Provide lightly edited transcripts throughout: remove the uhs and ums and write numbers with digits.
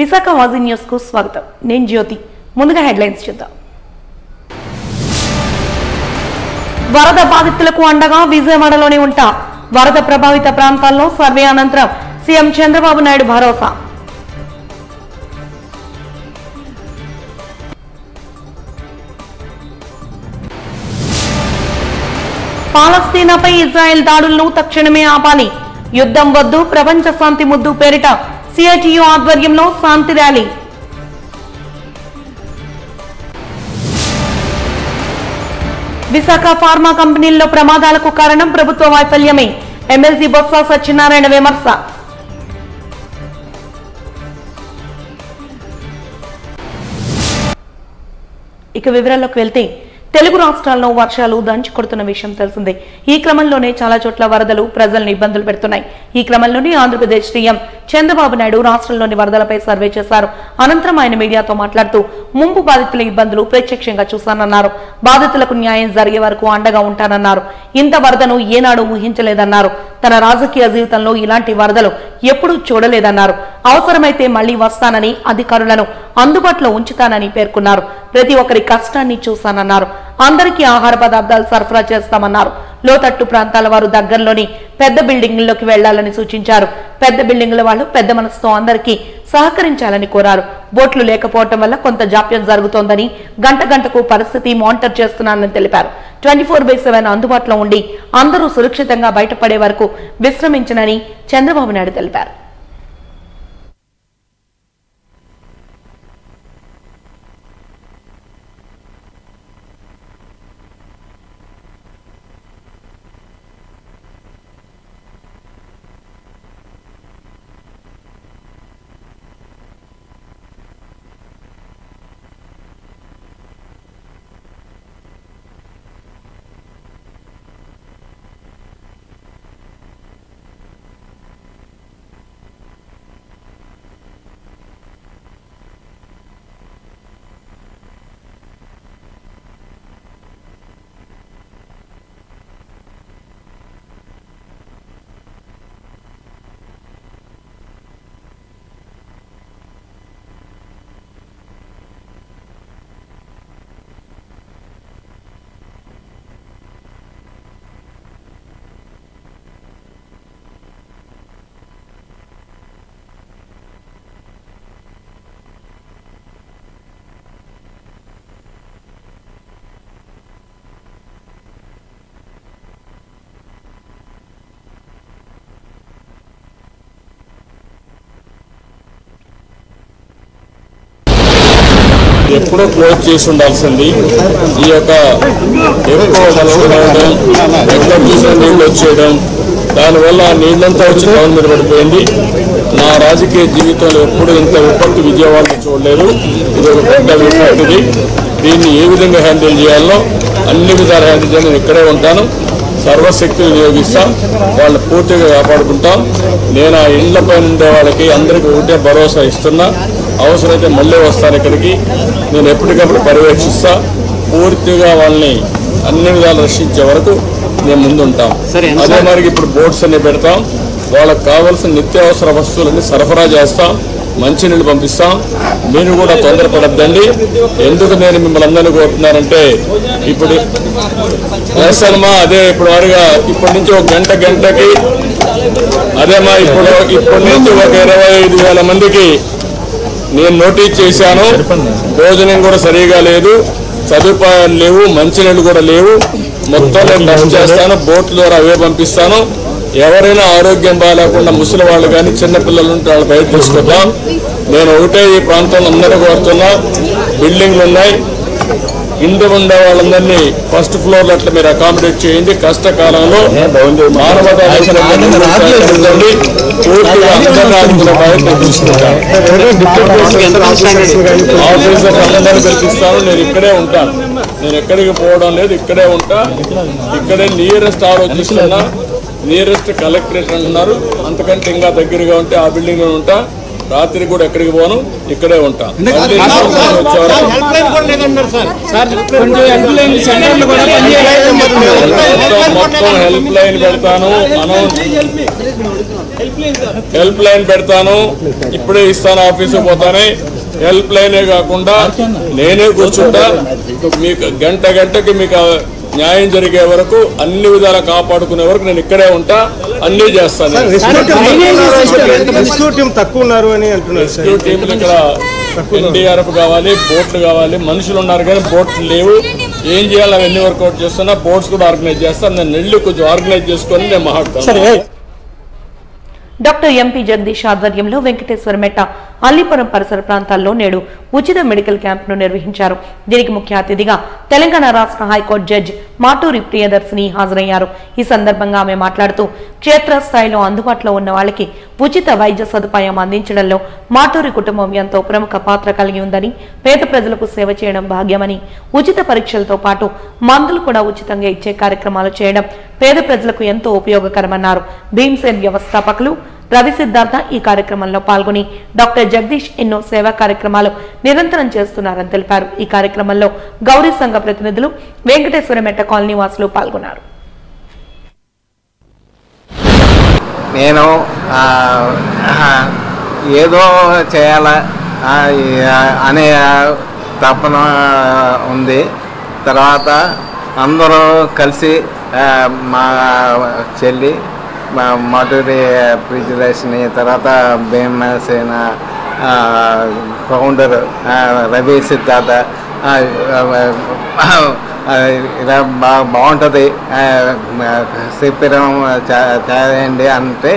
Visakha వాజీ news కు స్వాగతం. నేను జ్యోతి. ముందుగా హెడ్లైన్స్ చూద్దాం. వరద బాధితులకు అండగా విజయవాడలోనే ఉంటా. వరద ప్రభావిత ప్రాంతాల్లో సర్వే అనంతరం సీఎం చంద్రబాబు నాయుడు భరోసా. పాలస్తీనాపై ఇజ్రాయెల్ దాడులను తక్షణమే ఆపాలి. యుద్ధం వద్దు, ప్రపంచ శాంతి ముద్దు పేరిట సిఐటియు ఆధ్వర్యంలో శాంతి ర్యాలీ. విశాఖ ఫార్మా కంపెనీల్లో ప్రమాదాలకు కారణం ప్రభుత్వ వైఫల్యమే. ఎమ్మెల్సీ బొత్స సత్యనారాయణ విమర్శ. ఇక వివరాల్లోకి వెళ్తే తెలుగు రాష్ట్రాల్లో వర్షాలు దంచి కొడుతున్న విషయం తెలిసిందే. ఈ క్రమంలోనే చాలా చోట్ల వరదలు ప్రజలను ఇబ్బందులు పెడుతున్నాయి. ఈ క్రమంలోనే ఆంధ్రప్రదేశ్ సీఎం చంద్రబాబు నాయుడు రాష్ట్రంలోని వరదలపై సర్వే చేశారు. అనంతరం ఆయన మీడియాతో మాట్లాడుతూ ముంపు బాధితుల ఇబ్బందులు ప్రత్యక్షంగా చూశానన్నారు. బాధితులకు న్యాయం జరిగే వరకు అండగా ఉంటానన్నారు. ఇంత వరదను ఏనాడు ఊహించలేదన్నారు. తన రాజకీయ జీవితంలో ఇలాంటి వరదలు ఎప్పుడూ చూడలేదన్నారు. అవసరమైతే మళ్లీ వస్తానని, అధికారులను అందుబాటులో ఉంచుతానని పేర్కొన్నారు. ప్రతి ఒక్కరి కష్టాన్ని చూశానన్నారు. అందరికీ ఆహార పదార్థాలు సరఫరా చేస్తామన్నారు. లోతట్టు ప్రాంతాల వారు దగ్గరలోని పెద్ద బిల్డింగుల్లోకి వెళ్లాలని సూచించారు. పెద్ద బిల్డింగుల వాళ్ళు పెద్ద మనసుతో అందరికీ సహకరించాలని కోరారు. బోట్లు లేకపోవటం వల్ల కొంత జాప్యం జరుగుతోందని, గంటకు పరిస్థితి మానిటర్ చేస్తున్నానని తెలిపారు. 24/7 అందుబాటులో ఉండి అందరూ సురక్షితంగా బయటపడే వరకు విశ్రమించనని చంద్రబాబు నాయుడు తెలిపారు. ఎప్పుడో క్లోజ్ చేసి ఉండాల్సింది. ఈ యొక్క ఎక్కువ ఎక్కడ చూసిన నీళ్ళు వచ్చేయడం, దానివల్ల నీళ్ళంతా వచ్చి టౌన్ మీద పడిపోయింది. నా రాజకీయ జీవితంలో ఎప్పుడు ఇంత విపత్తు విజయవాడలో చూడలేదు. ఇది ఒక పెద్ద విపత్తుది. దీన్ని ఏ విధంగా హ్యాండిల్ చేయాలో అన్ని విధాలు హ్యాండిల్ చేయాలి. నేను ఇక్కడే ఉంటాను. సర్వశక్తులు వినియోగిస్తాం. వాళ్ళు పూర్తిగా కాపాడుకుంటాం. నేను ఆ ఇళ్లపై ఉండే వాళ్ళకి అందరికీ ఒకటే భరోసా ఇస్తున్నా. అవసరమైతే మళ్ళీ వస్తాను ఇక్కడికి. నేను ఎప్పటికప్పుడు పర్యవేక్షిస్తా. పూర్తిగా వాళ్ళని అన్ని విధాలు రక్షించే వరకు మేము ముందుంటాం. అదే మరి ఇప్పుడు బోట్స్ అన్ని పెడతాం. వాళ్ళకు కావాల్సిన నిత్యావసర వస్తువులన్నీ సరఫరా చేస్తాం. మంచినీళ్ళు పంపిస్తాం. మీరు కూడా తొందరపడద్దండి. ఎందుకు నేను మిమ్మల్ని అందరినీ కోరుతున్నానంటే, ఇప్పుడు వేస్తానమ్మా అదే ఇప్పుడు వారుగా ఇప్పటి నుంచి ఒక గంటకి అదేమా ఇప్పటి నుంచి ఒక 25,000 మందికి నేను నోటీస్ చేశాను. భోజనం కూడా సరిగా లేదు, సదుపాయాలు లేవు, మంచినీళ్ళు కూడా లేవు. మొత్తం నేను టెస్ట్ చేస్తాను. బోట్ల ద్వారా అవే పంపిస్తాను. ఎవరైనా ఆరోగ్యం బాగాలేకుండా ముసలి వాళ్ళు కానీ చిన్నపిల్లలు ఉంటే వాళ్ళు బయట తీసుకొద్దాం. నేను ఒకటే ఈ ప్రాంతంలో అందరూ కోరుతున్నా, బిల్డింగ్లు ఉన్నాయి, కింద ఉండే వాళ్ళందరినీ ఫస్ట్ ఫ్లోర్లో అట్లా మీరు అకామిడేట్ చేయండి. కష్టకాలంలో మానవతా పూర్తిగా అందరినీ ఆదుకునే బాధ్యత తీసుకుంటాను. ఆఫీసర్ అందరినీ పిలిపిస్తాను. నేను ఇక్కడే ఉంటాను. నేను ఎక్కడికి పోవడం లేదు, ఇక్కడే ఉంటా. ఇక్కడే నియరెస్ట్ ఆలోచిస్తున్నా. నియరెస్ట్ కలెక్టరేట్ అంటున్నారు. అంతకంటే ఇంకా దగ్గరగా ఉంటే ఆ బిల్డింగ్ లో ఉంటా. రాత్రి కూడా ఎక్కడికి పోను, ఇక్కడే ఉంటా. మొత్తం హెల్ప్ లైన్ పెడతాను. హెల్ప్ లైన్ పెడతాను, ఇప్పుడే ఇస్తాను, ఆఫీసు పోతానే. హెల్ప్ లైనే కాకుండా నేనే కూర్చుంటా, మీకు గంటకి మీకు న్యాయం జరిగే వరకు అన్ని విధాలా కాపాడుకునే వరకు నేను ఇక్కడే ఉంటా, అన్ని చేస్తాను. రెస్క్యూ టీం తక్కువ ఉన్నారు అని అంటున్నారు. రెస్క్యూ టీంలు ఇక్కడ ఎన్డీఆర్ఎఫ్ కావాలి, బోట్లు కావాలి, మనుషులు ఉన్నారు కానీ బోట్లు లేవు. ఏం చేయాలి అవన్నీ వర్కౌట్ చేస్తున్నా, బోట్స్ కూడా ఆర్గనైజ్ చేస్తాను. నేను వెళ్ళి కొంచెం ఆర్గనైజ్ చేసుకొని నేను మాట్లాడతాను. డాక్టర్ ఎంపీ జగదీష్ ఆధ్వర్యంలో వెంకటేశ్వర మెట్ట, అల్లిపురం పరిసర ప్రాంతాల్లో నేడు ఉచిత మెడికల్ క్యాంపును నిర్వహించారు. దీనికి ముఖ్య అతిథిగా తెలంగాణ రాష్ట్ర హైకోర్టు జడ్జి మాటూరి ప్రియదర్శిని హాజరయ్యారు. ఈ సందర్భంగా ఆమె మాట్లాడుతూ క్షేత్రస్థాయిలో అందుబాటులో ఉన్న వాళ్ళకి ఉచిత వైద్య సదుపాయం అందించడంలో మాటూరి కుటుంబం ఎంతో ప్రముఖ పాత్ర కలిగి ఉందని, పేద ప్రజలకు సేవ చేయడం భాగ్యమని, ఉచిత పరీక్షలతో పాటు మందులు కూడా ఉచితంగా ఇచ్చే కార్యక్రమాలు చేయడం పేద ప్రజలకు ఎంతో ఉపయోగకరమన్నారు. భీమ్సేన్ వ్యవస్థాపకులు రవి సిద్ధార్థ ఈ కార్యక్రమంలో పాల్గొని డాక్టర్ జగదీష్ ఎన్నో సేవా కార్యక్రమాలు నిరంతరం చేస్తున్నారని తెలిపారు. ఈ కార్యక్రమంలో గౌరీ సంఘ ప్రతినిధులు, వెంకటేశ్వర మెట్ట కాలనీ వాసులు పాల్గొన్నారు. నేను ఏదో చేయాలా అనే తపన ఉంది. తర్వాత అందరూ కలిసి మా చెల్లి మాటూరి ప్రియదర్శిని, తర్వాత భీమసేన ఫౌండర్ రవి సిద్ధార్థ ఇలా బాగుంటుంది శిబిరం చేయండి అంటే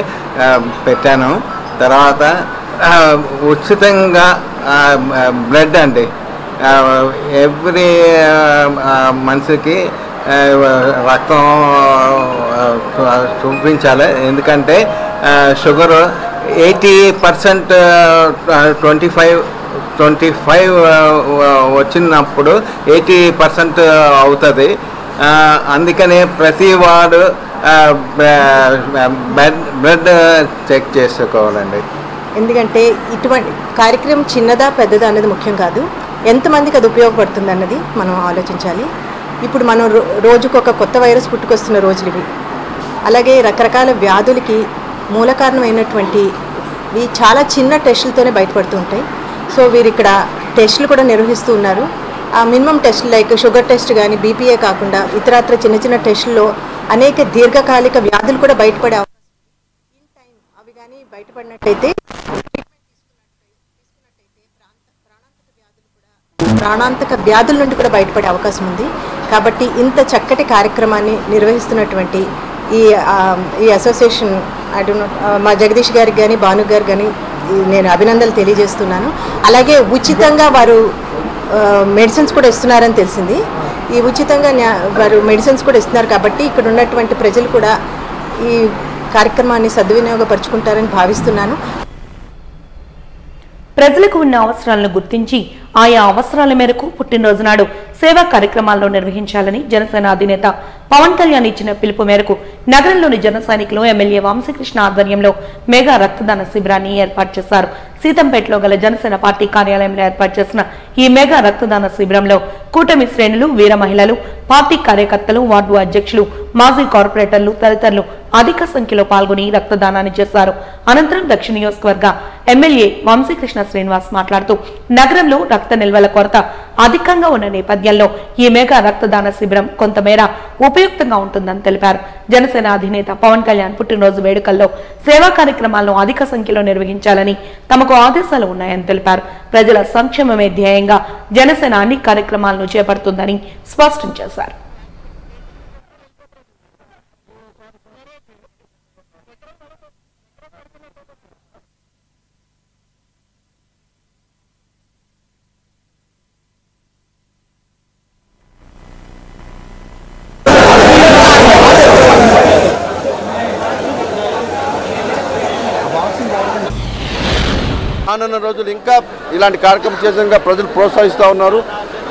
పెట్టాను. తర్వాత ఉచితంగా బ్లడ్ అండి, ఎవ్రీ మనిషికి రక్తం చూపించాలి. ఎందుకంటే షుగర్ 80% 25 వచ్చినప్పుడు 80% అవుతుంది. అందుకనే ప్రతి వాడు బ్లడ్ చెక్ చేసుకోవాలండి. ఎందుకంటే ఇటువంటి కార్యక్రమం చిన్నదా పెద్దదా అన్నది ముఖ్యం కాదు, ఎంతమందికి అది ఉపయోగపడుతుంది అన్నది మనం ఆలోచించాలి. ఇప్పుడు మనం రోజుకు ఒక కొత్త వైరస్ పుట్టుకొస్తున్న రోజులు ఇవి. అలాగే రకరకాల వ్యాధులకి మూల కారణమైనటువంటివి చాలా చిన్న టెస్టులతోనే బయటపడుతూ ఉంటాయి. సో వీరు ఇక్కడ టెస్టులు కూడా నిర్వహిస్తూ ఉన్నారు. ఆ మినిమం టెస్టులు లైక్ షుగర్ టెస్ట్ కానీ బీపీఏ కాకుండా ఇతరత్ర చిన్న చిన్న టెస్టుల్లో అనేక దీర్ఘకాలిక వ్యాధులు కూడా బయటపడే అవకాశం ఇన్ టైం అవి కానీ బయటపడినట్టయితే ప్రాణాంతక వ్యాధుల నుండి కూడా బయటపడే అవకాశం ఉంది. కాబట్టి ఇంత చక్కటి కార్యక్రమాన్ని నిర్వహిస్తున్నటువంటి ఈ అసోసియేషన్ మా జగదీష్ గారికి కానీ భాను గారికి కానీ నేను అభినందనలు తెలియజేస్తున్నాను. అలాగే ఉచితంగా వారు మెడిసిన్స్ కూడా ఇస్తున్నారని తెలిసింది. ఈ ఉచితంగా వారు మెడిసిన్స్ కూడా ఇస్తున్నారు కాబట్టి ఇక్కడ ఉన్నటువంటి ప్రజలు కూడా ఈ కార్యక్రమాన్ని సద్వినియోగపరుచుకుంటారని భావిస్తున్నాను. ప్రజలకు ఉన్న అవసరాలను గుర్తించి ఆయా అవసరాల మేరకు పుట్టినరోజు నాడు సేవా కార్యక్రమాలను నిర్వహించాలని జనసేన అధినేత పవన్ కళ్యాణ్ ఇచ్చిన పిలుపు మేరకు నగరంలోని జన సైనికులు ఎమ్మెల్యే వంశీకృష్ణ ఆధ్వర్యంలో మెగా రక్తదాన శిబిరాన్ని ఏర్పాటు చేశారు. సీతంపేటలో గల జనసేన పార్టీ కార్యాలయంలో ఏర్పాటు చేసిన ఈ మెగా రక్తదాన శిబిరంలో కూటమి శ్రేణులు, వీర మహిళలు, పార్టీ కార్యకర్తలు, వార్డు అధ్యక్షులు, మాజీ కార్పొరేటర్లు తదితరులు అధిక సంఖ్యలో పాల్గొని రక్తదానాన్ని చేశారు. అనంతరం దక్షిణ నియోజకవర్గ ఎమ్మెల్యే వంశీకృష్ణ శ్రీనివాస్ మాట్లాడుతూ నగరంలో రక్త నిల్వల కొరత అధికంగా ఉన్న నేపథ్యంలో ఈ మెగా రక్తదాన శిబిరం కొంతమేర ఉపయుక్తంగా ఉంటుందని తెలిపారు. జనసేన అధినేత పవన్ కళ్యాణ్ పుట్టినరోజు వేడుకల్లో సేవా కార్యక్రమాలను అధిక సంఖ్యలో నిర్వహించాలని తమకు ఆదేశాలు ఉన్నాయని తెలిపారు. ప్రజల సంక్షేమమే ధ్యేయంగా జనసేన అన్ని కార్యక్రమాలను చేపడుతుందని స్పష్టం చేశారు. రానున్న రోజులు ఇంకా ఇలాంటి కార్యక్రమం చేసేందుకు ప్రజలు ప్రోత్సహిస్తూ ఉన్నారు.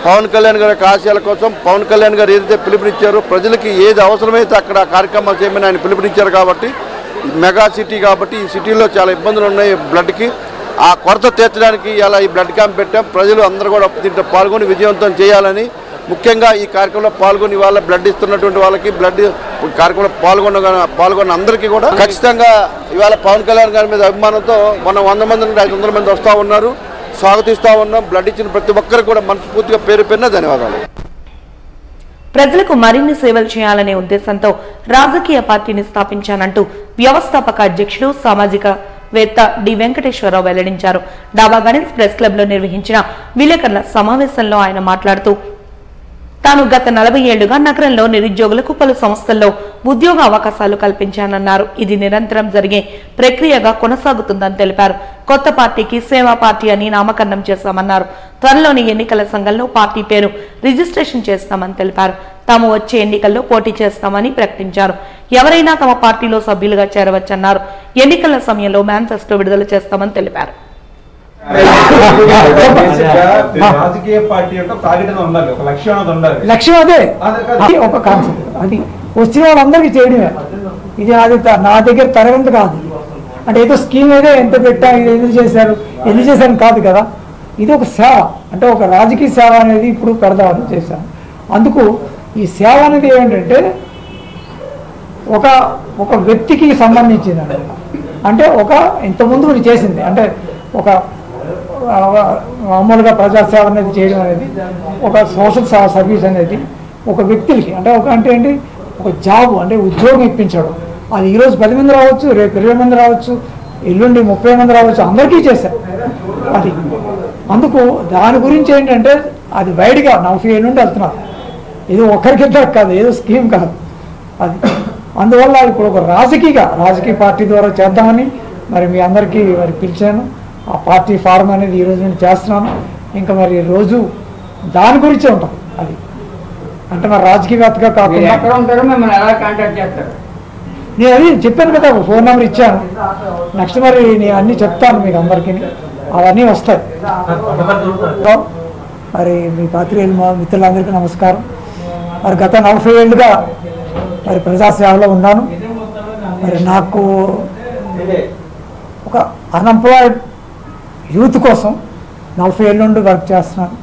పవన్ కళ్యాణ్ గారి ఆశయాల కోసం పవన్ కళ్యాణ్ గారు ఏదైతే పిలుపునిచ్చారో ప్రజలకి ఏది అవసరమైతే అక్కడ కార్యక్రమాలు చేయమని ఆయన పిలుపునిచ్చారు. కాబట్టి మెగా సిటీ కాబట్టి ఈ సిటీలో చాలా ఇబ్బందులు ఉన్నాయి బ్లడ్కి. ఆ కొరత తీర్చడానికి ఇలా ఈ బ్లడ్ క్యాంప్ పెట్టాం. ప్రజలు అందరూ కూడా దీంట్లో పాల్గొని విజయవంతం చేయాలని ముఖ్యంగా ఈ కార్యక్రమంలో పాల్గొని ఇవాళ బ్లడ్ ఇస్తున్నటువంటి వాళ్ళకి బ్లడ్ కార్యక్రమంలో పాల్గొన్న అందరికీ కూడా ఖచ్చితంగా ఇవాళ పవన్ కళ్యాణ్ గారి మీద అభిమానంతో మనం 100 మంది నుండి 500 మంది వస్తూ ఉన్నారు, స్వాగతిస్తూ ఉన్నాం. బ్లడ్ ఇచ్చిన ప్రతి ఒక్కరికి కూడా మనస్ఫూర్తిగా పేరు పేరున ధన్యవాదాలు. ప్రజలకు మరిన్ని సేవలు చేయాలనే ఉద్దేశంతో రాజకీయ పార్టీని స్థాపించానంటూ వ్యవస్థాపక అధ్యక్షుడు సామాజికవేత్త డి వెంకటేశ్వరరావు వెల్లడించారు. డాబా గణేష్ ప్రెస్ క్లబ్ లో నిర్వహించిన విలేకరుల సమావేశంలో ఆయన మాట్లాడుతూ తాను గత 40 ఏళ్లుగా నగరంలో నిరుద్యోగులకు పలు సంస్థల్లో ఉద్యోగ అవకాశాలు కల్పించానన్నారు. ఇది నిరంతరం జరిగే ప్రక్రియగా కొనసాగుతుందని తెలిపారు. కొత్త పార్టీకి సేవా పార్టీ అని నామకరణం చేశామన్నారు. త్వరలోని ఎన్నికల సంఘంలో పార్టీ పేరు రిజిస్ట్రేషన్ చేస్తామని తెలిపారు. తాము వచ్చే ఎన్నికల్లో పోటీ చేస్తామని ప్రకటించారు. ఎవరైనా తమ పార్టీలో సభ్యులుగా చేరవచ్చన్నారు. ఎన్నికల సమయంలో మేనిఫెస్టో విడుదల చేస్తామని తెలిపారు. రాజకీయ పార్టీ యొక్క ప్రకటన ఉండాలి, ఒక లక్ష్యం ఉండాలి. లక్ష్యం అదే, ఒక కాన్సెప్ట్. అది వచ్చిన వాళ్ళందరికీ చేయడమే. ఇది అది నా దగ్గర తరగంత కాదు. అంటే ఏదో స్కీమ్ ఏదో ఎంత పెట్టా, ఎందుకు చేశారు కాదు కదా. ఇది ఒక సేవ, అంటే ఒక రాజకీయ సేవ అనేది ఇప్పుడు పెడదామని చేశాను. అందుకు ఈ సేవ అనేది ఏంటంటే ఒక వ్యక్తికి సంబంధించింది. అంటే ఇంతకుముందు చేసింది అంటే ఒక మామూలుగా ప్రజాసేవ అనేది చేయడం అనేది, ఒక సోషల్ సర్వీస్ అనేది ఒక వ్యక్తులకి అంటే ఏంటి, ఒక జాబ్ అంటే ఉద్యోగం ఇప్పించడం. అది ఈరోజు 10 మంది రావచ్చు, రేపు 20 మంది రావచ్చు, ఎల్లుండి 30 మంది రావచ్చు, అందరికీ చేశారు అది. అందుకు దాని గురించి ఏంటంటే అది వైడ్గా 40 ఏళ్ళ నుండి వెళ్తున్నారు. ఏదో ఒకరికిద్దరు కాదు, ఏదో స్కీమ్ కాదు అది. అందువల్ల ఇప్పుడు ఒక రాజకీయ పార్టీ ద్వారా చేద్దామని మరి మీ అందరికీ మరి పిలిచాను. ఆ పార్టీ ఫార్మ్ అనేది ఈ రోజు నుండి చేస్తున్నాను. ఇంకా మరి రోజు దాని గురించే ఉంటుంది అది. అంటే మరి రాజకీయవేత్తగా కాకుండా నేను అది చెప్పాను కదా, ఫోన్ నెంబర్ ఇచ్చాను. నెక్స్ట్ మరి నేను అన్నీ చెప్తాను మీకు అందరికీ, అవన్నీ వస్తాయి. మరి మీ పాత్రికేయులు మిత్రులందరికీ నమస్కారం. మరి గత 40 ఏళ్ళుగా మరి ప్రజాసేవలో ఉన్నాను. మరి నాకు ఒక అన్ఎంప్లాయిడ్ యూత్ కోసం 40 ఏళ్ళ నుండి వర్క్ చేస్తున్నాను.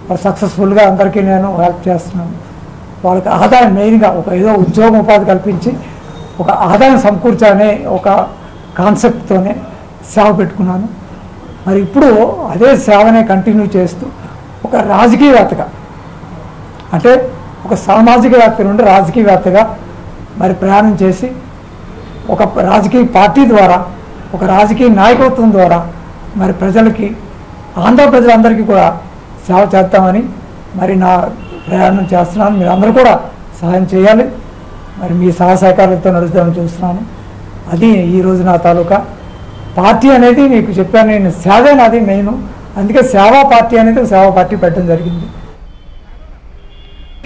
మరి సక్సెస్ఫుల్గా అందరికీ నేను హెల్ప్ చేస్తున్నాను. వాళ్ళకి ఆదాయం మెయిన్గా ఏదో ఉద్యోగం ఉపాధి కల్పించి ఒక ఆదాయం సమకూర్చాలనే ఒక కాన్సెప్ట్తోనే సేవ పెట్టుకున్నాను. మరి ఇప్పుడు అదే సేవనే కంటిన్యూ చేస్తూ ఒక రాజకీయవేత్తగా, అంటే ఒక సామాజికవేత్త నుండి రాజకీయవేత్తగా మరి ప్రయాణం చేసి ఒక రాజకీయ పార్టీ ద్వారా, ఒక రాజకీయ నాయకత్వం ద్వారా మరి ప్రజలకి, ఆంధ్ర ప్రజలందరికీ కూడా సేవ చేద్దామని మరి నా ప్రయాణం చేస్తున్నాను. మీరు అందరూ కూడా సహాయం చేయాలి. మరి మీ సహకారాలతో నడుద్దామని చూస్తున్నాను. అది ఈరోజు నా తాలూకా పార్టీ అనేది మీకు చెప్పాను. నేను సేవే నాది మెయిన్, అందుకే సేవా పార్టీ అనేది సేవా పార్టీ పెట్టడం జరిగింది.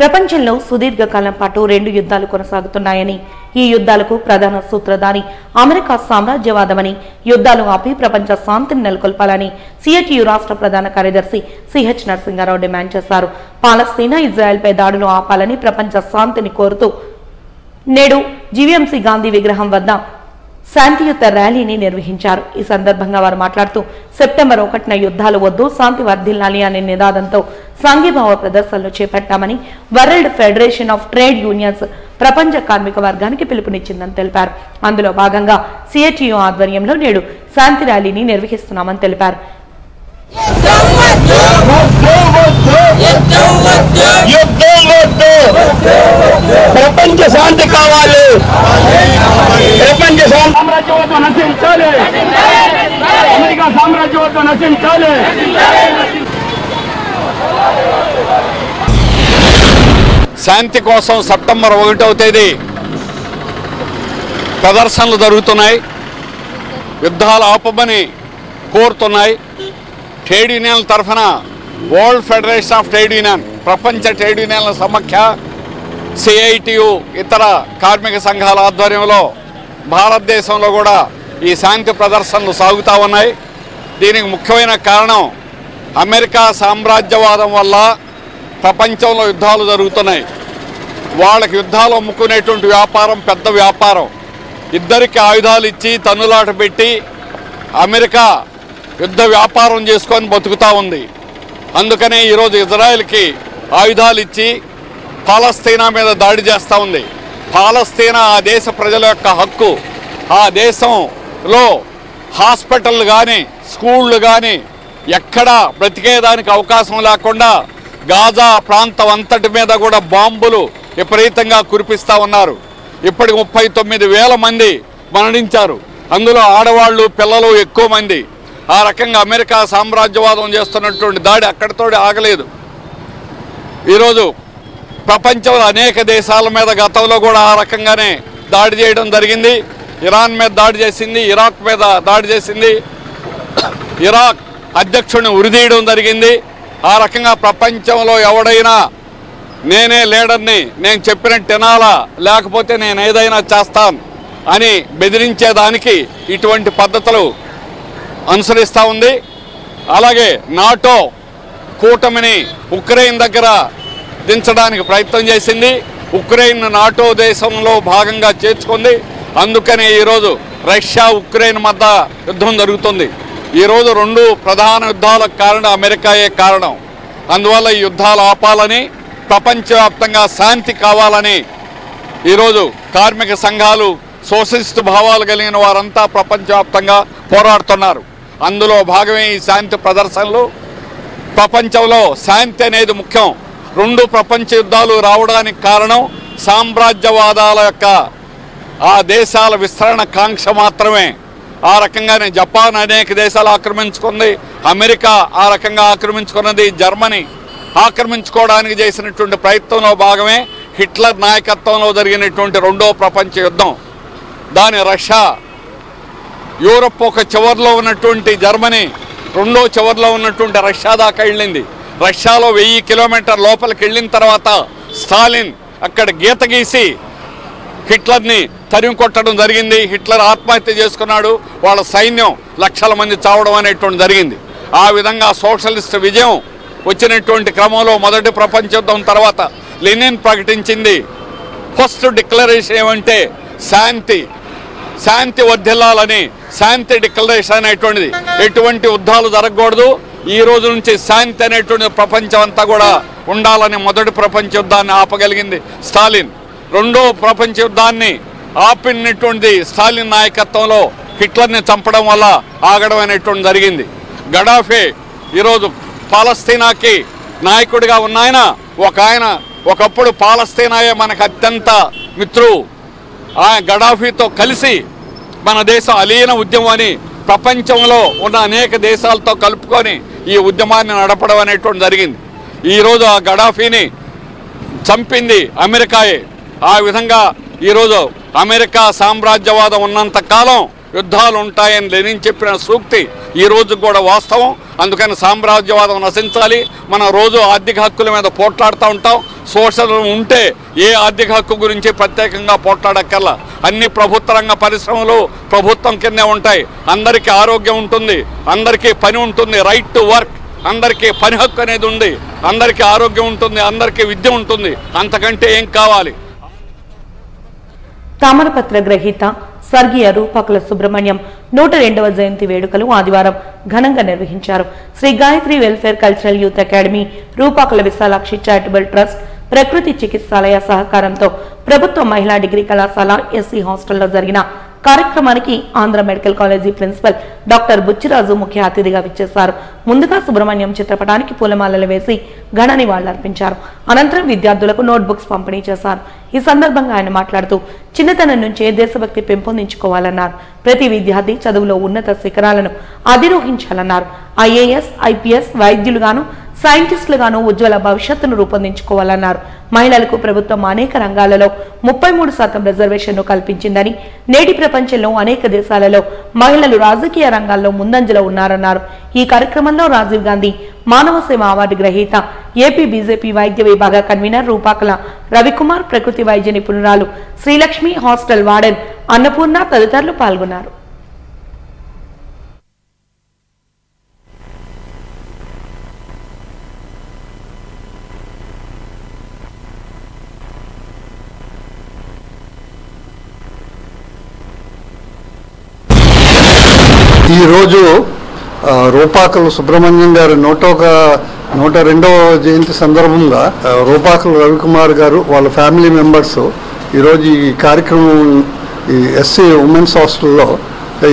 ప్రపంచంలో సుదీర్ఘకాలం పాటు 2 యుద్ధాలు కొనసాగుతున్నాయని, ఈ యుద్ధాలకు ప్రధాన సూత్రధారి అమెరికా సామ్రాజ్యవాదమని, యుద్ధాలు ఆపి ప్రపంచ శాంతిని నెలకొల్పాలని సిఐటియు రాష్ట్ర ప్రధాన కార్యదర్శి సిహెచ్ నరసింహారావు డిమాండ్ చేశారు. పాలస్తీనా, ఇజ్రాయెల్పై దాడులు ఆపాలని ప్రపంచ శాంతిని కోరుతూ నేడు జీవీఎంసీ గాంధీ విగ్రహం వద్ద శాంతియుత ర్యాలీని నిర్వహించారు. ఈ సందర్భంగా వారు మాట్లాడుతూ సెప్టెంబర్ 1న యుద్ధాలు వద్దు, శాంతి వర్ధిల్లాలి అనే నినాదంతో సంఘీభావ ప్రదర్శనలు చేపట్టామని, world federation of trade unions ప్రపంచ కార్మిక వర్గానికి పిలుపునిచ్చిందని తెలిపారు. అందులో భాగంగా సిఐటియు ఆధ్వర్యంలో నేడు శాంతి ర్యాలీని నిర్వహిస్తున్నామని తెలిపారు. ప్రపంచ శాంతి కావాలి, ప్రపంచ సామ్రాజ్యవాదం నశించాలి, అమెరికా సామ్రాజ్యవాదం నశించాలి. శాంతి కోసం సెప్టెంబర్ 1వ తేదీ ప్రదర్శనలు జరుగుతున్నాయి. యుద్ధాలు ఆపమని కోరుతున్నాయి. ట్రేడ్ యూనియన్ల తరఫున world federation of trade union, ప్రపంచ ట్రేడ్ యూనియన్ల సమాఖ్య, సిఐటియు, ఇతర కార్మిక సంఘాల ఆధ్వర్యంలో భారతదేశంలో కూడా ఈ శాంతి ప్రదర్శనలు సాగుతూ ఉన్నాయి. దీనికి ముఖ్యమైన కారణం అమెరికా సామ్రాజ్యవాదం వల్ల ప్రపంచంలో యుద్ధాలు జరుగుతున్నాయి. వాళ్ళకి యుద్ధాలు అమ్ముకునేటువంటి వ్యాపారం పెద్ద వ్యాపారం. ఇద్దరికి ఆయుధాలు ఇచ్చి తన్నులాట పెట్టి అమెరికా యుద్ధ వ్యాపారం చేసుకొని బతుకుతూ ఉంది. అందుకనే ఈరోజు ఇజ్రాయెల్కి ఆయుధాలు ఇచ్చి పాలస్తీనా మీద దాడి చేస్తూ ఉంది. పాలస్తీనా ఆ దేశ ప్రజల యొక్క హక్కు. ఆ దేశంలో హాస్పిటల్ కానీ స్కూళ్ళు కానీ ఎక్కడా బ్రతికేదానికి అవకాశం లేకుండా గాజా ప్రాంతం అంతటి మీద కూడా బాంబులు విపరీతంగా కురిపిస్తూ ఉన్నారు. ఇప్పటికి 39,000 మంది మరణించారు. అందులో ఆడవాళ్ళు పిల్లలు ఎక్కువ మంది. ఆ రకంగా అమెరికా సామ్రాజ్యవాదం చేస్తున్నటువంటి దాడి అక్కడితోటి ఆగలేదు. ఈరోజు ప్రపంచంలో అనేక దేశాల మీద గతంలో కూడా ఆ రకంగానే దాడి చేయడం జరిగింది. ఇరాన్ మీద దాడి చేసింది, ఇరాక్ మీద దాడి చేసింది, ఇరాక్ అధ్యక్షుడిని ఉరిదీయడం జరిగింది. ఆ రకంగా ప్రపంచంలో ఎవడైనా నేనే లీడర్ని, నేను చెప్పినట్టు తినాలా, లేకపోతే నేను ఏదైనా చేస్తాను అని బెదిరించేదానికి ఇటువంటి పద్ధతులు అనుసరిస్తూ ఉంది. అలాగే నాటో కూటమిని ఉక్రెయిన్ దగ్గర దించడానికి ప్రయత్నం చేసింది. ఉక్రెయిన్ నాటో దేశంలో భాగంగా చేర్చుకుంది. అందుకనే ఈరోజు రష్యా ఉక్రెయిన్ మధ్య యుద్ధం జరుగుతుంది. ఈరోజు 2 ప్రధాన యుద్ధాలకు కారణం అమెరికాయే కారణం. అందువల్ల ఈ యుద్ధాలు ఆపాలని, ప్రపంచవ్యాప్తంగా శాంతి కావాలని ఈరోజు కార్మిక సంఘాలు, సోషలిస్ట్ భావాలు కలిగిన వారంతా ప్రపంచవ్యాప్తంగా పోరాడుతున్నారు. అందులో భాగమే ఈ శాంతి ప్రదర్శనలు. ప్రపంచంలో శాంతి అనేది ముఖ్యం. 2 ప్రపంచ యుద్ధాలు రావడానికి కారణం సామ్రాజ్యవాదాల యొక్క ఆ దేశాల విస్తరణ కాంక్ష మాత్రమే. ఆ రకంగానే జపాన్ అనేక దేశాలు ఆక్రమించుకుంది, అమెరికా ఆ రకంగా ఆక్రమించుకున్నది, జర్మనీ ఆక్రమించుకోవడానికి చేసినటువంటి ప్రయత్నంలో భాగమే హిట్లర్ నాయకత్వంలో జరిగినటువంటి 2వ ప్రపంచ యుద్ధం. దాని రష్యా, యూరప్ ఒక చివరిలో ఉన్నటువంటి జర్మనీ, 2వ చివరిలో ఉన్నటువంటి రష్యా దాకా వెళ్ళింది. రష్యాలో 1000 కిలోమీటర్ లోపలికి వెళ్ళిన తర్వాత స్టాలిన్ అక్కడ గీత గీసి హిట్లర్ని తరిమి కొట్టడం జరిగింది. హిట్లర్ ఆత్మహత్య చేసుకున్నాడు. వాళ్ళ సైన్యం లక్షల మంది చావడం అనేటువంటి జరిగింది. ఆ విధంగా సోషలిస్ట్ విజయం వచ్చినటువంటి క్రమంలో మొదటి ప్రపంచ యుద్ధం తర్వాత లెనిన్ ప్రకటించింది ఫస్ట్ డిక్లరేషన్ ఏమంటే శాంతి వర్ధిల్లాలని, శాంతి డిక్లరేషన్ అనేటువంటిది. ఎటువంటి యుద్ధాలు జరగకూడదు, ఈ రోజు నుంచి శాంతి అనేటువంటి ప్రపంచం అంతా కూడా ఉండాలని మొదటి ప్రపంచ యుద్ధాన్ని ఆపగలిగింది స్టాలిన్. 2వ ప్రపంచ యుద్ధాన్ని ఆపినటువంటి స్టాలిన్ నాయకత్వంలో హిట్లర్ని చంపడం వల్ల ఆగడం అనేటువంటి జరిగింది. గడాఫీ ఈరోజు పాలస్తీనాకి నాయకుడిగా ఉన్నాయన, ఆయన ఒకప్పుడు పాలస్తీనాయే మనకు అత్యంత మిత్రుడు. ఆ గడాఫీతో కలిసి మన దేశం అలీన ఉద్యమం అని ప్రపంచంలో ఉన్న అనేక దేశాలతో కలుపుకొని ఈ ఉద్యమాన్ని నడపడం అనేటువంటి జరిగింది. ఈరోజు ఆ గడాఫీని చంపింది అమెరికాయే. ఆ విధంగా ఈరోజు అమెరికా సామ్రాజ్యవాదం ఉన్నంత కాలం యుద్ధాలు ఉంటాయని లెనిన్ చెప్పిన సూక్తి ఈ రోజు కూడా వాస్తవం. అందుకని సామ్రాజ్యవాదం నశించాలి. మనం రోజు ఆర్థిక హక్కుల మీద పోట్లాడుతూ ఉంటాం. సోషల్ ఉంటే ఏ ఆర్థిక హక్కు గురించి ప్రత్యేకంగా పోట్లాడక్కర్లా. అన్ని ప్రభుత్వ రంగ పరిశ్రమలు ప్రభుత్వం కిందే ఉంటాయి. అందరికీ ఆరోగ్యం ఉంటుంది, అందరికీ పని ఉంటుంది, రైట్ టు వర్క్, అందరికీ పని హక్కు అనేది ఉంది, అందరికీ ఆరోగ్యం ఉంటుంది, అందరికీ విద్య ఉంటుంది. అంతకంటే ఏం కావాలి? తామరపత్ర గ్రహీత స్వర్గీయ రూపాకుల సుబ్రహ్మణ్యం 102వ జయంతి వేడుకలు ఆదివారం ఘనంగా నిర్వహించారు. Shri Gayatri welfare cultural youth academy, Rupakula Visalakshi charitable trust, ప్రకృతి చికిత్సాలయ సహకారంతో ప్రభుత్వ మహిళా డిగ్రీ కళాశాల ఎస్సీ హాస్టల్లో జరిగిన కార్యక్రమానికి Andhra medical college principal doctor Buchiraju ముఖ్య అతిథిగా విచ్చేశారు. ముందుగా సుబ్రహ్మణ్యం చిత్రపటానికి పూలమాలలు వేసి ఘన నివాళులర్పించారు. అనంతరం విద్యార్థులకు నోట్బుక్స్ పంపిణీ చేశారు. ఈ సందర్భంగా ఆయన మాట్లాడుతూ చిన్నతనం నుంచే దేశభక్తి పెంపొందించుకోవాలన్నారు. ప్రతి విద్యార్థి చదువులో ఉన్నత శిఖరాలను అధిరోహించాలన్నారు. ఐఏఎస్, ఐపీఎస్, వైద్యులుగాను, సైంటిస్టులుగాను ఉజ్వల భవిష్యత్తును రూపొందించుకోవాలన్నారు. మహిళలకు ప్రభుత్వం అనేక రంగాలలో 33% రిజర్వేషన్ను కల్పించిందని, నేటి ప్రపంచంలో అనేక దేశాలలో మహిళలు రాజకీయ రంగాల్లో ముందంజలో ఉన్నారన్నారు. ఈ కార్యక్రమంలో రాజీవ్ గాంధీ మానవ సేవ అవార్డు గ్రహీత, ఏపీ బీజేపీ వైద్య విభాగ కన్వీనర్ రూపాకుల రవికుమార్, ప్రకృతి వైద్య నిపుణురాలు శ్రీలక్ష్మి, హాస్టల్ వార్డెన్ అన్నపూర్ణ తదితరులు పాల్గొన్నారు. ఈరోజు రూపాకుల సుబ్రహ్మణ్యం గారు 101 102వ జయంతి సందర్భంగా రూపాకుల రవికుమార్ గారు వాళ్ళ ఫ్యామిలీ మెంబర్స్ ఈరోజు ఈ కార్యక్రమం ఈ ఎస్సీ ఉమెన్స్ హాస్టల్లో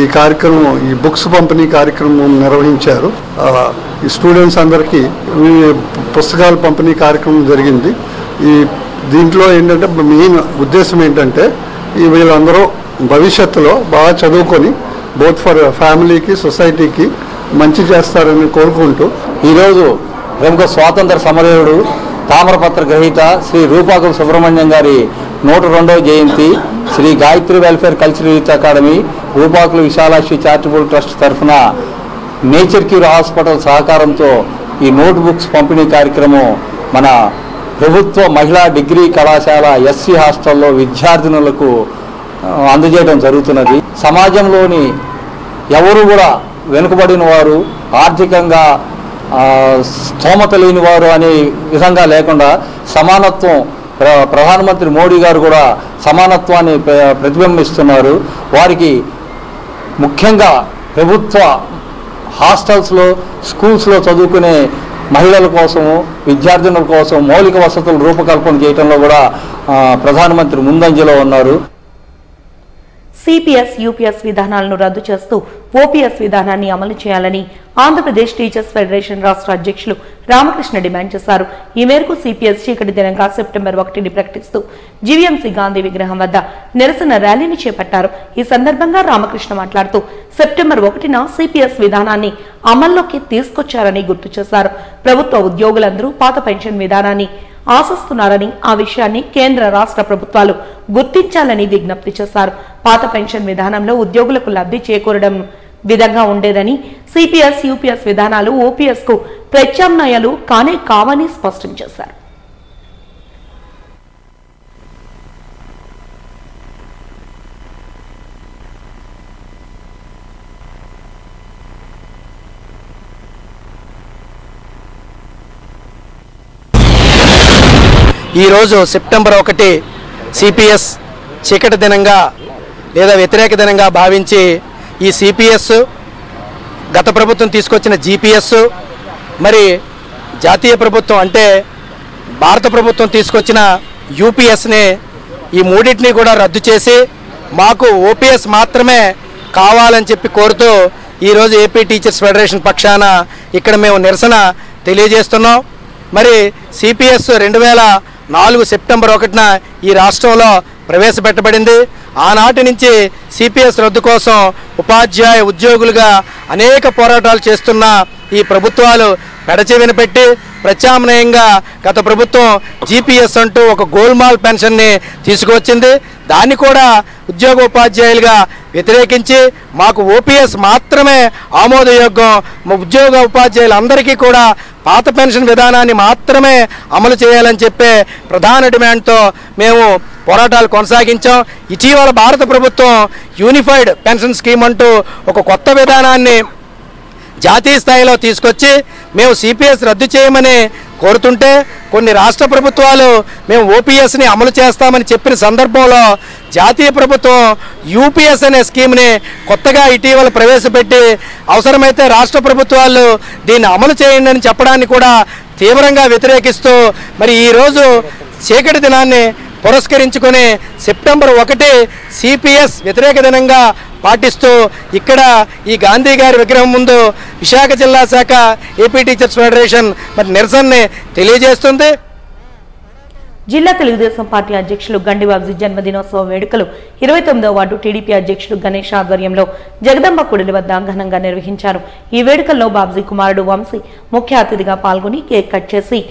ఈ కార్యక్రమం ఈ బుక్స్ పంపిణీ కార్యక్రమం నిర్వహించారు. ఈ స్టూడెంట్స్ అందరికీ పుస్తకాల పంపిణీ కార్యక్రమం జరిగింది. ఈ దీంట్లో ఏంటంటే మెయిన్ ఉద్దేశం ఏంటంటే ఈ వీళ్ళందరూ భవిష్యత్తులో బాగా చదువుకొని బోత్ ఫర్ ఫ్యామిలీకి సొసైటీకి మంచి చేస్తారని కోరుకుంటూ ఈరోజు ప్రముఖ స్వాతంత్ర సమరయోధుడు తామరపత్ర గ్రహీత శ్రీ రూపాకుల సుబ్రహ్మణ్యం గారి 102వ జయంతి Shri Gayatri welfare cultural youth academy Rupakula Visalakshi charitable trust తరఫున నేచర్ క్యూర్ హాస్పిటల్ సహకారంతో ఈ నోట్ బుక్స్ పంపిణీ కార్యక్రమం మన ప్రభుత్వ మహిళా డిగ్రీ కళాశాల ఎస్సీ హాస్టల్లో విద్యార్థినులకు అందజేయడం జరుగుతున్నది. సమాజంలోని ఎవరు కూడా వెనుకబడిన వారు, ఆర్థికంగా స్తోమత లేని వారు అనే విధంగా లేకుండా సమానత్వం, ప్రధానమంత్రి మోడీ గారు కూడా సమానత్వాన్ని ప్రతిబింబిస్తున్నారు. వారికి ముఖ్యంగా ప్రభుత్వ హాస్టల్స్లో స్కూల్స్లో చదువుకునే మహిళల కోసము, విద్యార్థినుల కోసం మౌలిక వసతులు రూపకల్పన చేయడంలో కూడా ప్రధానమంత్రి ముందంజలో ఉన్నారు. సిపిఎస్ యూపీఎస్ విధానాలను రద్దు చేస్తూ ఓపీఎస్ విధానాన్ని అమలు చేయాలని ఆంధ్రప్రదేశ్ టీచర్స్ ఫెడరేషన్ రాష్ట్ర అధ్యక్షులు రామకృష్ణ డిమాండ్ చేశారు. ఈ మేరకు సిపిఎస్ చీకటి దినంగా సెప్టెంబర్ 1ని ప్రకటిస్తూ జీవీఎంసీ గాంధీ విగ్రహం వద్ద నిరసన ర్యాలీని చేపట్టారు. ఈ సందర్భంగా రామకృష్ణ మాట్లాడుతూ సెప్టెంబర్ 1న సిపిఎస్ విధానాన్ని అమల్లోకి తీసుకొచ్చారని గుర్తు చేశారు. ప్రభుత్వ ఉద్యోగులందరూ పాత పెన్షన్ విధానాన్ని ఆశిస్తున్నారని, ఆ విషయాన్ని కేంద్ర రాష్ట్ర ప్రభుత్వాలు గుర్తించాలని విజ్ఞప్తి చేశారు. పాత పెన్షన్ విధానంలో ఉద్యోగులకు లబ్ధి చేకూరడం విధంగా ఉండేదని, సిపిఎస్ యూపీఎస్ విధానాలు ఓపీఎస్ కు ప్రత్యామ్నాయాలు కానే కావని స్పష్టం చేశారు. ఈరోజు సెప్టెంబర్ 1 సిపిఎస్ చీకటి దినంగా లేదా వ్యతిరేక దినంగా భావించి ఈ సిపిఎస్, గత ప్రభుత్వం తీసుకొచ్చిన జీపీఎస్, మరి జాతీయ ప్రభుత్వం అంటే భారత ప్రభుత్వం తీసుకొచ్చిన యూపీఎస్ని ఈ మూడింటిని కూడా రద్దు చేసి మాకు ఓపీఎస్ మాత్రమే కావాలని చెప్పి కోరుతూ ఈరోజు ఏపీ టీచర్స్ ఫెడరేషన్ పక్షాన ఇక్కడ మేము నిరసన తెలియజేస్తున్నాం. మరి సిపిఎస్ 2004 సెప్టెంబర్ 1న ఈ రాష్ట్రంలో ప్రవేశపెట్టబడింది. ఆనాటి నుంచి సిపిఎస్ రద్దు కోసం ఉపాధ్యాయ ఉద్యోగులుగా అనేక పోరాటాలు చేస్తున్న ఈ ప్రభుత్వాలు పెడచెవిన పెట్టి ప్రత్యామ్నాయంగా గత ప్రభుత్వం జీపీఎస్ అంటూ ఒక గోల్మాల్ పెన్షన్ని తీసుకువచ్చింది. దాన్ని కూడా ఉద్యోగ ఉపాధ్యాయులుగా వ్యతిరేకించి మాకు ఓపీఎస్ మాత్రమే ఆమోదయోగ్యం, ఉద్యోగ ఉపాధ్యాయులందరికీ కూడా పాత పెన్షన్ విధానాన్ని మాత్రమే అమలు చేయాలని చెప్పే ప్రధాన డిమాండ్తో మేము పోరాటాలు కొనసాగించాం. ఇటీవల భారత ప్రభుత్వం యూనిఫైడ్ పెన్షన్ స్కీమ్ అంటూ ఒక కొత్త విధానాన్ని జాతీయ స్థాయిలో తీసుకొచ్చి మేము సిపిఎస్ రద్దు చేయమని కోరుతుంటే కొన్ని రాష్ట్ర ప్రభుత్వాలు మేము ఓపీఎస్ని అమలు చేస్తామని చెప్పిన సందర్భంలో జాతీయ ప్రభుత్వం యూపీఎస్ అనే స్కీమ్ని కొత్తగా ఇటీవల ప్రవేశపెట్టి అవసరమైతే రాష్ట్ర ప్రభుత్వాలు దీన్ని అమలు చేయండి అని చెప్పడాన్ని కూడా తీవ్రంగా వ్యతిరేకిస్తూ మరి ఈరోజు చీకటి దినాన్ని పురస్కరించుకొని సెప్టెంబర్ 1 సిపిఎస్ వ్యతిరేక దినంగా పాటిస్తూ ఇక్కడ ఈ గాంధీ గారి విగ్రహం ముందు విశాఖ జిల్లా శాఖ ఏపీ టీచర్స్ ఫెడరేషన్ మరి నిరసనని తెలియజేస్తుంది. జిల్లా తెలుగుదేశం పార్టీ అధ్యక్షులు గండి బాబ్జీ జన్మదినోత్సవ వేడుకలు 29వ వార్డు టీడీపీ అధ్యక్షులు గణేష్ ఆధ్వర్యంలో జగదంబ కుడిలి వద్ద ఘనంగా నిర్వహించారు. ఈ వేడుకల్లో బాబ్జీ కుమారుడు వంశీ ముఖ్య అతిథిగా పాల్గొని కేక్ కట్ చేసి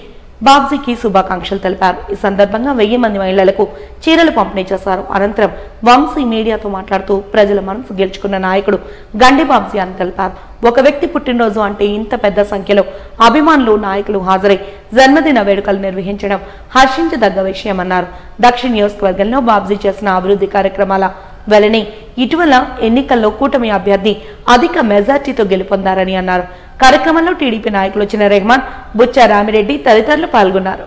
బాబ్జీకి శుభాకాంక్షలు తెలిపారు. ఈ సందర్భంగా 1000 మంది మహిళలకు చీరలు పంపిణీ చేశారు. అనంతరం వంశీ మీడియాతో మాట్లాడుతూ ప్రజల మనసు గెలుచుకున్న నాయకుడు గండి బాబ్జీ అని తెలిపారు. ఒక వ్యక్తి పుట్టినరోజు అంటే ఇంత పెద్ద సంఖ్యలో అభిమానులు, నాయకులు హాజరై జన్మదిన వేడుకలు నిర్వహించడం హర్షించదగ్గ విషయమన్నారు. దక్షిణ నియోజకవర్గంలో బాబ్జీ చేసిన అభివృద్ధి కార్యక్రమాల వెలనే ఇటీవల ఎన్నికల్లో కూటమి అభ్యర్థి అధిక మెజార్టీతో గెలుపొందారని అన్నారు. కార్యక్రమంలో టీడీపీ నాయకులు వచ్చిన రెహమాన్, బుచ్చా రామిరెడ్డి తదితరులు పాల్గొన్నారు.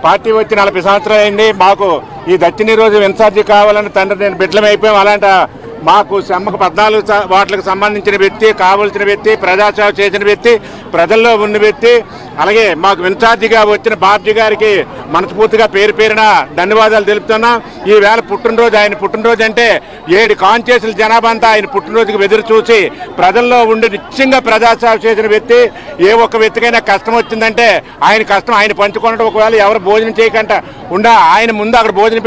పార్టీ వచ్చి 40 సంవత్సరాలు అయింది. మాకు ఈ దక్షిణ రోజు ఇన్ఛార్జి కావాలని తండ్రి నేను బిడ్డలమైపోయాం. అలాంటి మాకు 14 వాటికి సంబంధించిన వ్యక్తి, కావలసిన వ్యక్తి, ప్రజాసేవ చేసిన వ్యక్తి, ప్రజల్లో ఉన్న వ్యక్తి, అలాగే మాకు ఇన్ఛార్జిగా వచ్చిన బాబ్జీ గారికి మనస్ఫూర్తిగా పేరున ధన్యవాదాలు తెలుపుతున్నాం. ఈ వేళ పుట్టినరోజు, ఆయన పుట్టినరోజు అంటే 7 కాన్స్టిట్యూన్సీల జనాభా అంతా ఆయన పుట్టినరోజుకి ఎదురు చూసి ప్రజల్లో ఉండి నిత్యంగా ప్రజాసేవ చేసిన వ్యక్తి. ఏ ఒక్క వ్యక్తికైనా కష్టం వచ్చిందంటే ఆయన కష్టం ఆయన పంచుకోవడం, ఒకవేళ ఎవరు భోజనం చేయకుండా ఆయన ముందు అక్కడ భోజనం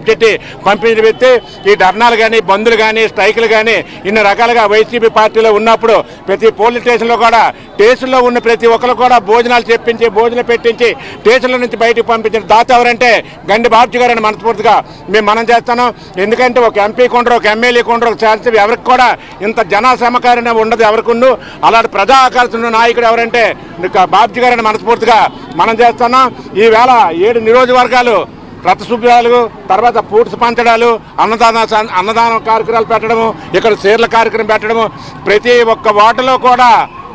పెట్టి పంపించిన వ్యక్తి. ఈ ధర్నాలు కానీ, బంధులు కానీ, స్ట్రైకులు కానీ ఇన్ని రకాలుగా వైసీపీ పార్టీలో ఉన్నప్పుడు ప్రతి పోలీస్ స్టేషన్లో కూడా స్టేషన్లో ఉన్న ప్రతి ఒక్కరు కూడా భోజనాలు చెప్పించి, భోజనం పెట్టించి స్టేషన్ల నుంచి బయటకు పంపించిన దాత ఎవరంటే గండి బాబ్జీ గారని మనస్ఫూర్తిగా మనం చేస్తున్నాం. ఎందుకంటే ఒక ఎంపీ కొండరు, ఒక ఎమ్మెల్యే కొండరు, ఒక శాసనసభ ఎవరికి కూడా ఇంత జన సమకారణ ఉండదు ఎవరికి. అలాంటి ప్రజా ఆకర్షణ నాయకుడు ఎవరంటే బాబ్జీ గారని మనస్ఫూర్తిగా మనం చేస్తున్నాం. ఈవేళ 7 నియోజకవర్గాలు రథశుభ్రాలు, తర్వాత పూడ్స్ పంచడాలు, అన్నదాన కార్యక్రమాలు పెట్టడము, ఇక్కడ చీరల కార్యక్రమం పెట్టడము, ప్రతి ఒక్క వార్డులో కూడా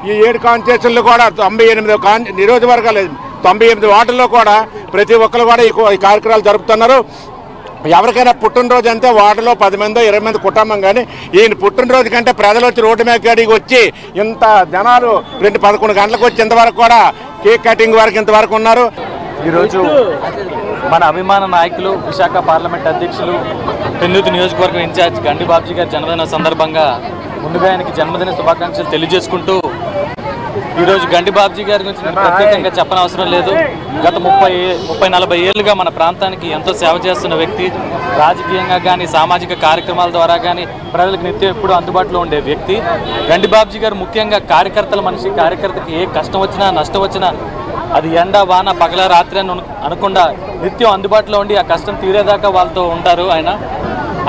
ఈ 7 కాన్స్టిట్యూషన్లు కూడా 98 నియోజకవర్గాలు 98 వార్డుల్లో కూడా ప్రతి ఒక్కరు కూడా ఈ కార్యక్రమాలు జరుపుతున్నారు. ఎవరికైనా పుట్టినరోజు అంటే వార్డులో 10 మంది 20 మంది కుటుంబం, కానీ ఈయన పుట్టినరోజు కంటే ప్రజలు వచ్చి రోడ్డు మీద గడికి వచ్చి ఇంత జనాలు 11 గంటలకు వచ్చి ఇంతవరకు కూడా కేక్ కటింగ్ వరకు ఇంతవరకు ఉన్నారు. ఈరోజు మన అభిమాన నాయకులు, విశాఖ పార్లమెంట్ అధ్యక్షులు, పెన్నూతు నియోజకవర్గం ఇన్ఛార్జ్ గండి బాబ్జీ గారి జన్మదిన సందర్భంగా ముందుగా ఆయనకి జన్మదిన శుభాకాంక్షలు తెలియజేసుకుంటూ, ఈరోజు గండి బాబ్జీ గారి గురించి నేను ప్రత్యేకంగా చెప్పనవసరం లేదు. గత 30-40 ఏళ్ళుగా మన ప్రాంతానికి ఎంతో సేవ చేస్తున్న వ్యక్తి, రాజకీయంగా కానీ సామాజిక కార్యక్రమాల ద్వారా కానీ ప్రజలకు నిత్యం ఎప్పుడూ అందుబాటులో ఉండే వ్యక్తి గండి బాబ్జీ గారు. ముఖ్యంగా కార్యకర్తల మనిషి. కార్యకర్తకి ఏ కష్టం వచ్చినా, నష్టం వచ్చినా, అది ఎండ, వాన, పగల, రాత్రి అని అనకుండా నిత్యం అందుబాటులో ఉండి ఆ కష్టం తీరేదాకా వాళ్ళతో ఉంటారు.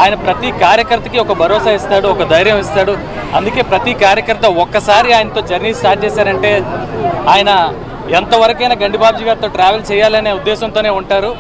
ఆయన ప్రతి కార్యకర్తకి ఒక భరోసా ఇస్తాడు, ఒక ధైర్యం ఇస్తాడు. అందుకే ప్రతి కార్యకర్త ఒక్కసారి ఆయనతో జర్నీ స్టార్ట్ చేశారంటే ఆయన ఎంతవరకైనా గండి బాబ్జీ గారితో ట్రావెల్ చేయాలనే ఉద్దేశంతోనే ఉంటారు.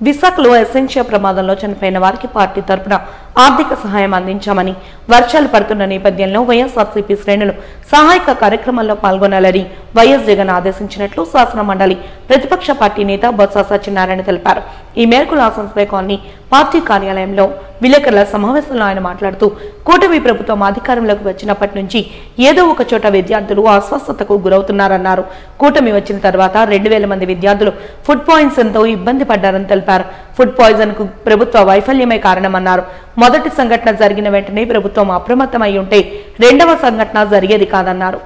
విశాఖలో ఎసెన్షియా ప్రమాదంలో చనిపోయిన వారికి పార్టీ తరపున ఆర్థిక సహాయం అందించామని, వర్షాలు పడుతున్న నేపథ్యంలో వైఎస్ఆర్సీపీ శ్రేణులు సహాయక కార్యక్రమాల్లో పాల్గొనాలని వైఎస్ జగన్ ఆదేశించినట్లు శాసన మండలి ప్రతిపక్ష పార్టీ నేత బొత్స సత్యనారాయణ తెలిపారు. ఈ మేరకు లాసన్స్బై కాలనీ పార్టీ కార్యాలయంలో విలేకరుల సమావేశంలో ఆయన మాట్లాడుతూ, కూటమి ప్రభుత్వం అధికారంలోకి వచ్చినప్పటి నుంచి ఏదో ఒక చోట విద్యార్థులు అస్వస్థతకు గురవుతున్నారన్నారు. కూటమి వచ్చిన తర్వాత 2000 మంది విద్యార్థులు ఫుడ్ పాయిజన్ తో ఇబ్బంది పడ్డారని తెలిపారు. ఫుడ్ పాయిజన్ కు ప్రభుత్వ వైఫల్యమే కారణమన్నారు. మొదటి సంఘటన జరిగిన వెంటనే ప్రభుత్వం అప్రమత్తమై ఉంటే రెండవ సంఘటన జరిగేది కాదన్నారు.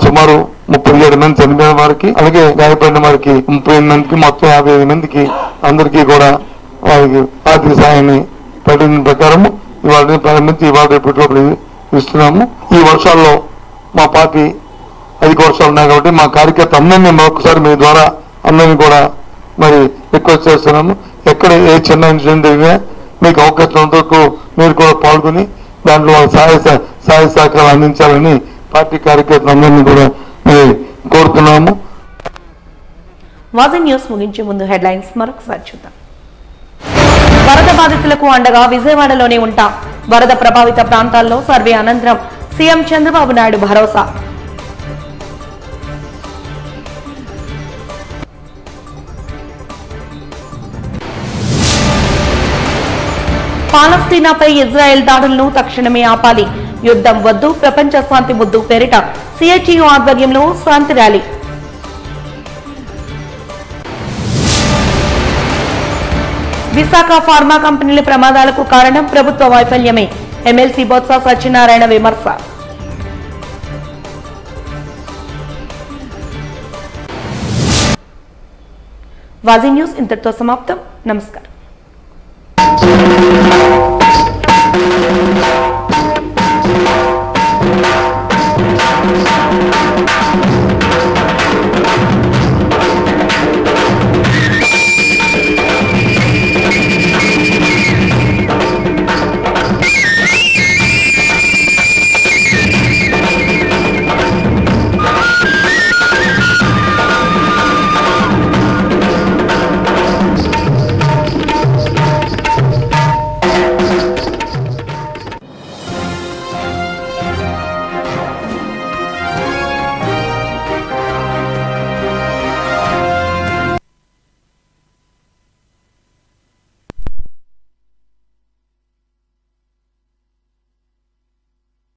సుమారు 37 మంది చనిపోయిన వారికి, అలాగే గాయపడిన వారికి 38 మందికి, మొత్తం 55 మందికి అందరికీ కూడా వారికి ఆర్థిక సాయాన్ని ప్రకటన ప్రకారం ఇవాళ ప్రారంభించి ఇవాళ రేపటి ఇస్తున్నాము. ఈ వర్షాల్లో మా పార్టీ అధిక వర్షాలు ఉన్నాయి కాబట్టి మా కార్యకర్త అందరినీ మరొకసారి మీ ద్వారా అందరినీ కూడా మరి రిక్వెస్ట్ చేస్తున్నాము. ఎక్కడ ఏ చిన్న ఇన్సిడెంట్ జరిగినా మీకు అవకాశం మీరు కూడా పాల్గొని దాంట్లో సహాయ సహకారాలు అందించాలని పార్టీ కార్యకర్తలందరినీ కూడా కోరుతున్నాము. వాజీ న్యూస్ ముగించే ముందు హెడ్లైన్స్ మరొకసారి చూద్దాం. వరద బాధితులకు అండగా విజయవాడలోనే ఉంటాం. వరద ప్రభావిత ప్రాంతాల్లో సర్వే అనంతరం సీఎం చంద్రబాబు నాయుడు భరోసా. పాలస్తీనాపై ఇజ్రాయెల్ దాడులను తక్షణమే ఆపాలి. యుద్ధం వద్దు, ప్రపంచ శాంతి ముద్దు పేరిట సిఐటియు ఆధ్వర్యంలో శాంతి ర్యాలీ. విశాఖ ఫార్మా కంపెనీల ప్రమాదాలకు కారణం ప్రభుత్వ వైఫల్యమే. ఎమ్మెల్సీ బొత్స సత్యనారాయణ విమర్శ. వాజీ న్యూస్ ఇంతటితో సమాప్తం. నమస్కారం.